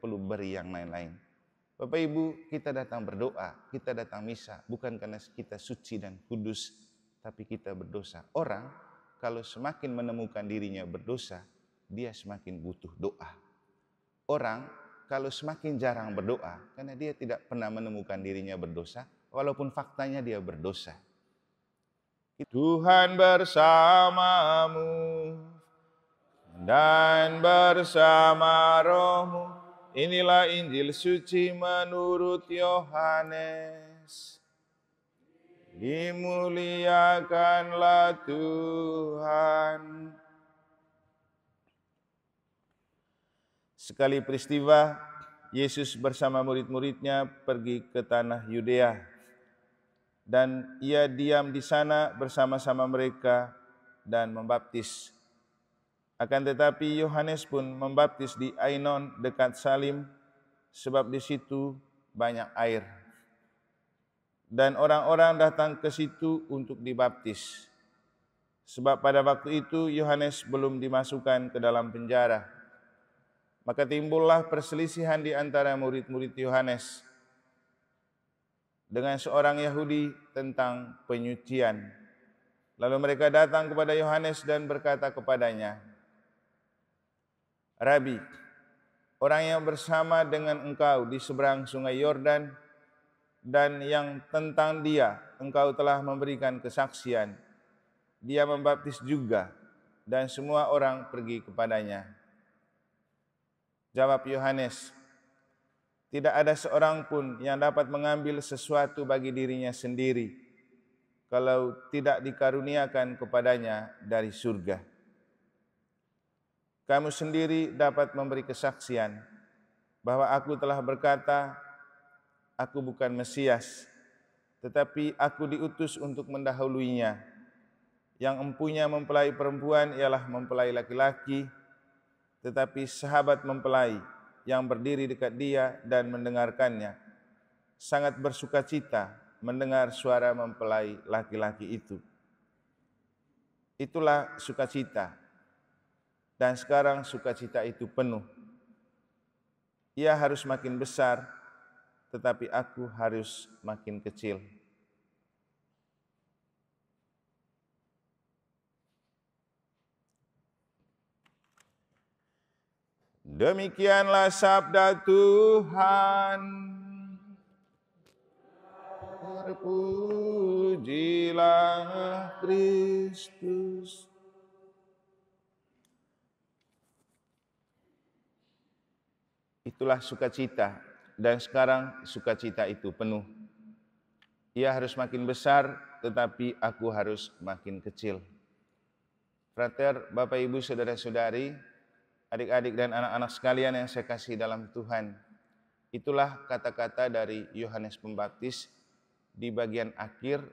perlu beri yang lain-lain. Bapak Ibu, kita datang berdoa, kita datang misa, bukan karena kita suci dan kudus, tapi kita berdosa. Orang kalau semakin menemukan dirinya berdosa, dia semakin butuh doa. Orang kalau semakin jarang berdoa, karena dia tidak pernah menemukan dirinya berdosa, walaupun faktanya dia berdosa. Tuhan bersamamu dan bersama rohmu. Inilah Injil suci menurut Yohanes. Dimuliakanlah Tuhan. Sekali peristiwa, Yesus bersama murid-muridnya pergi ke tanah Yudea. Dan ia diam di sana bersama-sama mereka dan membaptis. Akan tetapi Yohanes pun membaptis di Ainon dekat Salim, sebab di situ banyak air. Dan orang-orang datang ke situ untuk dibaptis. Sebab pada waktu itu Yohanes belum dimasukkan ke dalam penjara. Maka timbullah perselisihan di antara murid-murid Yohanes dengan seorang Yahudi tentang penyucian. Lalu mereka datang kepada Yohanes dan berkata kepadanya, Rabi, orang yang bersama dengan engkau di seberang sungai Yordan dan yang tentang dia engkau telah memberikan kesaksian, dia membaptis juga dan semua orang pergi kepadanya. Jawab Yohanes, tidak ada seorang pun yang dapat mengambil sesuatu bagi dirinya sendiri kalau tidak dikaruniakan kepadanya dari surga. Kamu sendiri dapat memberi kesaksian bahwa aku telah berkata, aku bukan Mesias, tetapi aku diutus untuk mendahuluinya. Yang empunya mempelai perempuan ialah mempelai laki-laki, tetapi sahabat mempelai yang berdiri dekat dia dan mendengarkannya sangat bersukacita mendengar suara mempelai laki-laki itu. Itulah sukacita. Dan sekarang sukacita itu penuh. Ia harus makin besar, tetapi aku harus makin kecil. Demikianlah sabda Tuhan. Terpujilah Kristus. Itulah sukacita, dan sekarang sukacita itu penuh. Ia harus makin besar, tetapi aku harus makin kecil. Frater, Bapak Ibu, Saudara-saudari, adik-adik dan anak-anak sekalian yang saya kasih dalam Tuhan, itulah kata-kata dari Yohanes Pembaptis di bagian akhir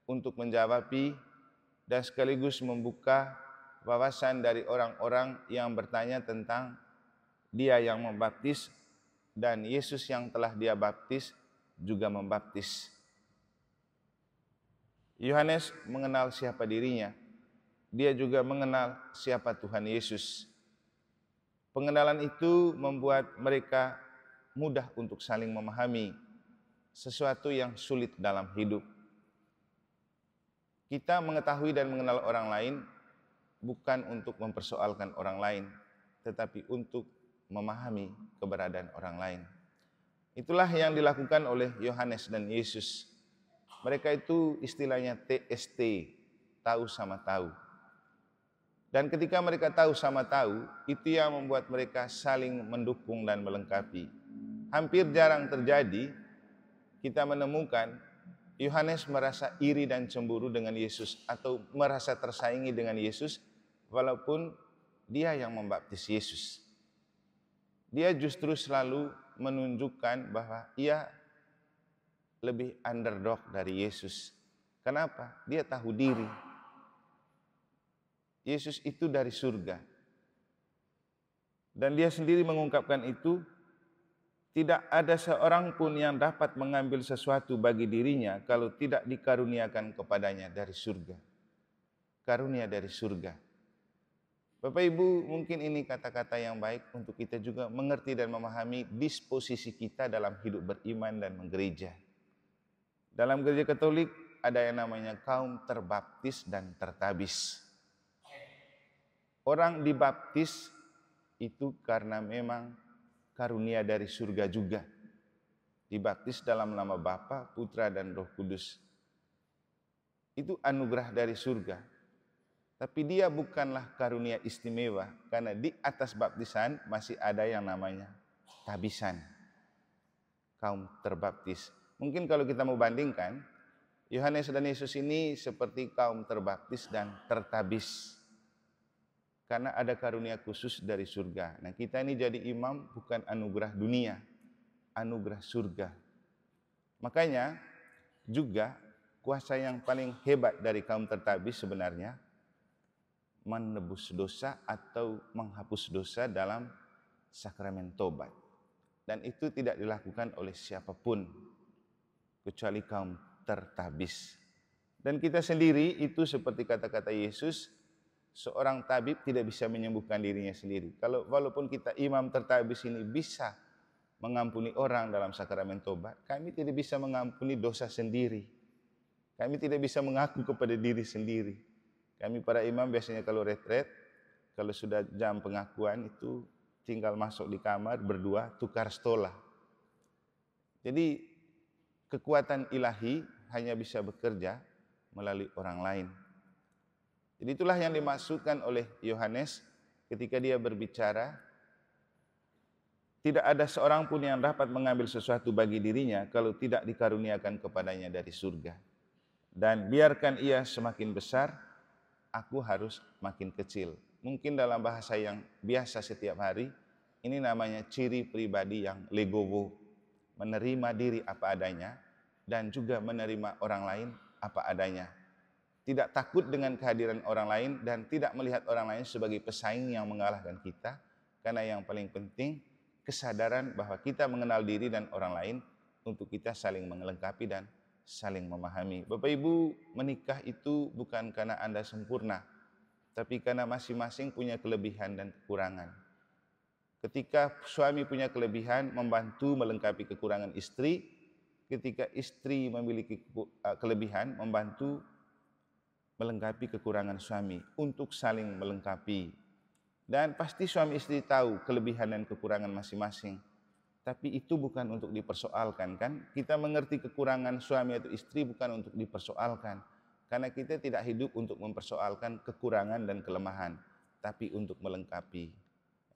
untuk menjawabi dan sekaligus membuka wawasan dari orang-orang yang bertanya tentang Dia yang membaptis dan Yesus yang telah dia baptis juga membaptis. Yohanes mengenal siapa dirinya. Dia juga mengenal siapa Tuhan Yesus. Pengenalan itu membuat mereka mudah untuk saling memahami sesuatu yang sulit dalam hidup. Kita mengetahui dan mengenal orang lain bukan untuk mempersoalkan orang lain, tetapi untuk memahami keberadaan orang lain. Itulah yang dilakukan oleh Yohanes dan Yesus. Mereka itu istilahnya TST, tahu sama tahu. Dan ketika mereka tahu sama tahu, itu yang membuat mereka saling mendukung dan melengkapi. Hampir jarang terjadi kita menemukan Yohanes merasa iri dan cemburu dengan Yesus atau merasa tersaingi dengan Yesus walaupun dia yang membaptis Yesus. Dia justru selalu menunjukkan bahwa ia lebih underdog dari Yesus. Kenapa? Dia tahu diri. Yesus itu dari surga. Dan dia sendiri mengungkapkan itu, tidak ada seorang pun yang dapat mengambil sesuatu bagi dirinya kalau tidak dikaruniakan kepadanya dari surga. Karunia dari surga. Bapak Ibu, mungkin ini kata-kata yang baik untuk kita juga mengerti dan memahami disposisi kita dalam hidup beriman dan menggereja. Dalam gereja Katolik ada yang namanya kaum terbaptis dan tertabis. Orang dibaptis itu karena memang karunia dari surga juga. Dibaptis dalam nama Bapa, Putra, dan Roh Kudus. Itu anugerah dari surga. Tapi dia bukanlah karunia istimewa, karena di atas baptisan masih ada yang namanya tabisan, kaum terbaptis. Mungkin kalau kita mau bandingkan, Yohanes dan Yesus ini seperti kaum terbaptis dan tertabis, karena ada karunia khusus dari surga. Nah, kita ini jadi imam bukan anugerah dunia, anugerah surga. Makanya juga kuasa yang paling hebat dari kaum tertabis sebenarnya menebus dosa atau menghapus dosa dalam sakramen tobat. Dan itu tidak dilakukan oleh siapapun kecuali kaum tertabis. Dan kita sendiri itu seperti kata-kata Yesus, seorang tabib tidak bisa menyembuhkan dirinya sendiri. Walaupun kita imam tertabis ini bisa mengampuni orang dalam sakramen tobat, kami tidak bisa mengampuni dosa sendiri. Kami tidak bisa mengaku kepada diri sendiri. Kami para imam biasanya kalau retret, kalau sudah jam pengakuan itu tinggal masuk di kamar berdua tukar stola. Jadi kekuatan ilahi hanya bisa bekerja melalui orang lain. Jadi itulah yang dimaksudkan oleh Yohanes ketika dia berbicara, tidak ada seorang pun yang dapat mengambil sesuatu bagi dirinya kalau tidak dikaruniakan kepadanya dari surga. Dan biarkan ia semakin besar, aku harus makin kecil. Mungkin dalam bahasa yang biasa setiap hari, ini namanya ciri pribadi yang legowo, menerima diri apa adanya dan juga menerima orang lain apa adanya. Tidak takut dengan kehadiran orang lain dan tidak melihat orang lain sebagai pesaing yang mengalahkan kita, karena yang paling penting kesadaran bahwa kita mengenal diri dan orang lain untuk kita saling melengkapi dan saling memahami. Bapak Ibu, menikah itu bukan karena Anda sempurna, tapi karena masing-masing punya kelebihan dan kekurangan. Ketika suami punya kelebihan, membantu melengkapi kekurangan istri. Ketika istri memiliki kelebihan, membantu melengkapi kekurangan suami, untuk saling melengkapi. Dan pasti suami istri tahu kelebihan dan kekurangan masing-masing. Tapi itu bukan untuk dipersoalkan, kan? Kita mengerti kekurangan suami atau istri bukan untuk dipersoalkan. Karena kita tidak hidup untuk mempersoalkan kekurangan dan kelemahan, tapi untuk melengkapi.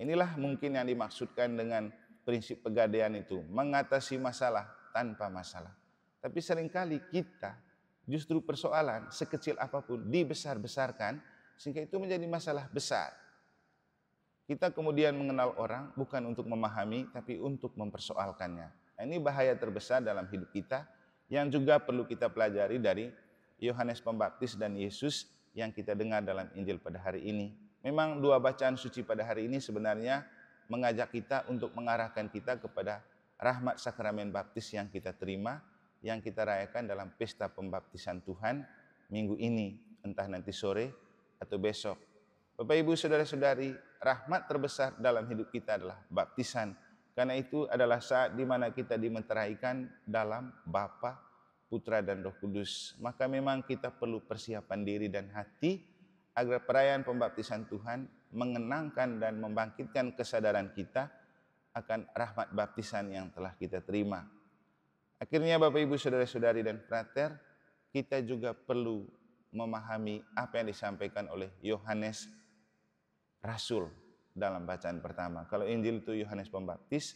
Inilah mungkin yang dimaksudkan dengan prinsip pegadaian itu, mengatasi masalah tanpa masalah. Tapi seringkali kita justru persoalan sekecil apapun dibesar-besarkan sehingga itu menjadi masalah besar. Kita kemudian mengenal orang bukan untuk memahami, tapi untuk mempersoalkannya. Nah, ini bahaya terbesar dalam hidup kita yang juga perlu kita pelajari dari Yohanes Pembaptis dan Yesus yang kita dengar dalam Injil pada hari ini. Memang dua bacaan suci pada hari ini sebenarnya mengajak kita untuk mengarahkan kita kepada rahmat sakramen baptis yang kita terima, yang kita rayakan dalam pesta pembaptisan Tuhan minggu ini, entah nanti sore atau besok. Bapak Ibu saudara-saudari, rahmat terbesar dalam hidup kita adalah baptisan. Karena itu adalah saat di mana kita dimeteraikan dalam Bapa, Putra, dan Roh Kudus. Maka memang kita perlu persiapan diri dan hati agar perayaan pembaptisan Tuhan mengenangkan dan membangkitkan kesadaran kita akan rahmat baptisan yang telah kita terima. Akhirnya Bapak Ibu saudara-saudari dan frater, kita juga perlu memahami apa yang disampaikan oleh Yohanes Rasul dalam bacaan pertama. Kalau Injil itu Yohanes Pembaptis,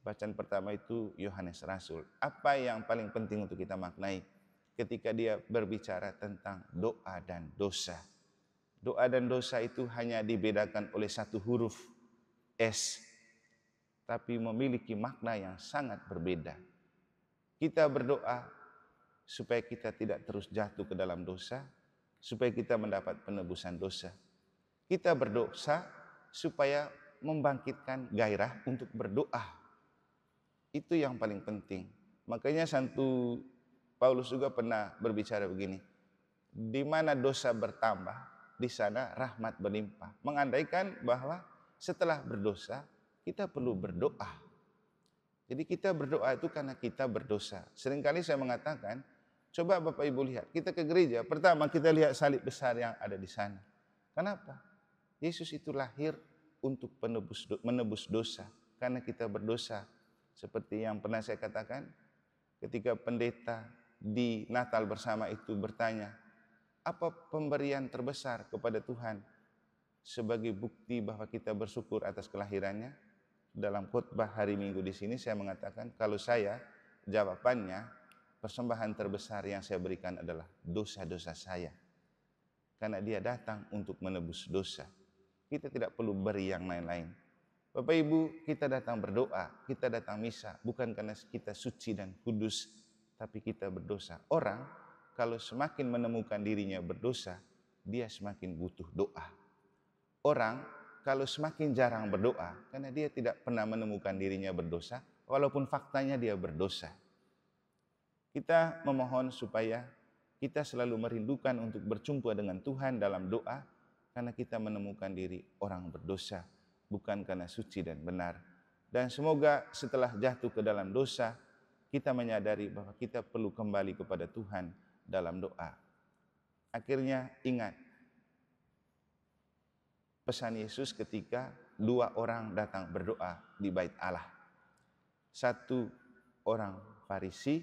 bacaan pertama itu Yohanes Rasul. Apa yang paling penting untuk kita maknai ketika dia berbicara tentang doa dan dosa? Doa dan dosa itu hanya dibedakan oleh satu huruf S, tapi memiliki makna yang sangat berbeda. Kita berdoa supaya kita tidak terus jatuh ke dalam dosa, supaya kita mendapat penebusan dosa. Kita berdosa supaya membangkitkan gairah untuk berdoa. Itu yang paling penting. Makanya Santo Paulus juga pernah berbicara begini, di mana dosa bertambah, di sana rahmat berlimpah. Mengandaikan bahwa setelah berdosa kita perlu berdoa. Jadi kita berdoa itu karena kita berdosa. Seringkali saya mengatakan, coba Bapak Ibu lihat, kita ke gereja, pertama kita lihat salib besar yang ada di sana. Kenapa? Yesus itu lahir untuk menebus dosa. Karena kita berdosa. Seperti yang pernah saya katakan, ketika pendeta di Natal bersama itu bertanya, apa pemberian terbesar kepada Tuhan sebagai bukti bahwa kita bersyukur atas kelahirannya? Dalam khotbah hari Minggu di sini saya mengatakan, kalau saya, jawabannya, persembahan terbesar yang saya berikan adalah dosa-dosa saya. Karena dia datang untuk menebus dosa. Kita tidak perlu beri yang lain-lain. Bapak Ibu, kita datang berdoa, kita datang misa, bukan karena kita suci dan kudus, tapi kita berdosa. Orang kalau semakin menemukan dirinya berdosa, dia semakin butuh doa. Orang kalau semakin jarang berdoa, karena dia tidak pernah menemukan dirinya berdosa, walaupun faktanya dia berdosa. Kita memohon supaya kita selalu merindukan untuk berjumpa dengan Tuhan dalam doa, karena kita menemukan diri orang berdosa, bukan karena suci dan benar. Dan semoga setelah jatuh ke dalam dosa, kita menyadari bahwa kita perlu kembali kepada Tuhan dalam doa. Akhirnya ingat pesan Yesus ketika 2 orang datang berdoa di bait Allah. 1 orang Farisi,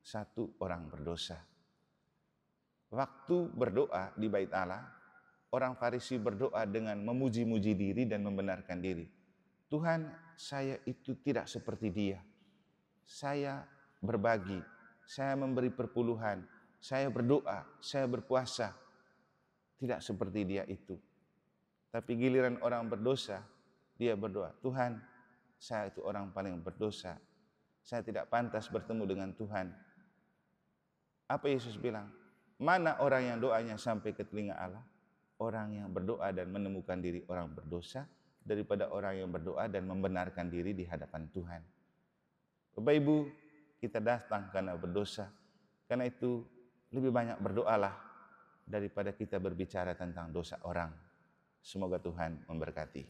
1 orang berdosa. Waktu berdoa di bait Allah, orang Farisi berdoa dengan memuji-muji diri dan membenarkan diri. Tuhan, saya itu tidak seperti dia. Saya berbagi, saya memberi perpuluhan, saya berdoa, saya berpuasa. Tidak seperti dia itu. Tapi giliran orang berdosa, dia berdoa, Tuhan, saya itu orang paling berdosa. Saya tidak pantas bertemu dengan Tuhan. Apa Yesus bilang? Mana orang yang doanya sampai ke telinga Allah? Orang yang berdoa dan menemukan diri orang berdosa, daripada orang yang berdoa dan membenarkan diri di hadapan Tuhan. Bapak Ibu, kita datang karena berdosa. Karena itu lebih banyak berdoalah daripada kita berbicara tentang dosa orang. Semoga Tuhan memberkati.